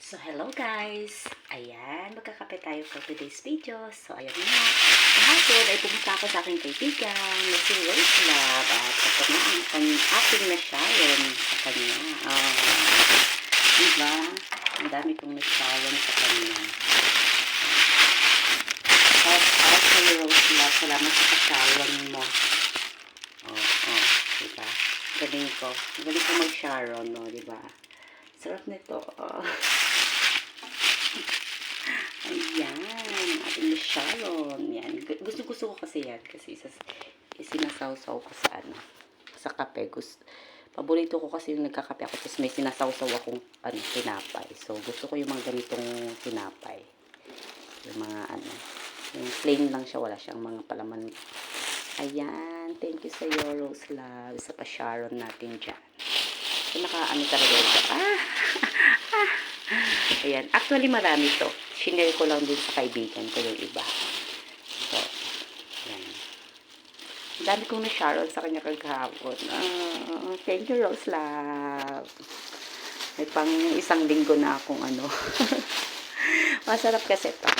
So, hello guys! Ayan, magkakape tayo for today's video. So, ayan na. Kahapon ay pumunta ako sa aking kaibigan na si Rose Love. At ito na ang aking na shower sa kanya. Diba? Ang dami kong na-shower sa kanya. Shout kay Rose Love. Salamat sa pa-shower mo. Diba? Galing ko. Galing ko mag-shower, no? Diba? Sarap nito. Ayan, ating Sharon. Yan. Gusto ko kasi yan. Kasi sinasawsaw ko sa sa kape. Paborito ko kasi yung nagkakape ako. Tapos may sinasawsaw akong tinapay. So, gusto ko yung mga ganitong tinapay. Yung mga yung plain lang siya. Wala siyang mga palaman. Ayan. Thank you sa iyo, Rose Love. Sa pa-Sharon natin dyan. So, talaga ito. Ayan. Actually, marami to. Shinare ko lang din sa kaibigan ko yung iba. So, ayan. Ang dami kong na-Sharon sa kanya kagahapon. Thank you, Rose Love. May pang isang linggo na akong Masarap kasi ito.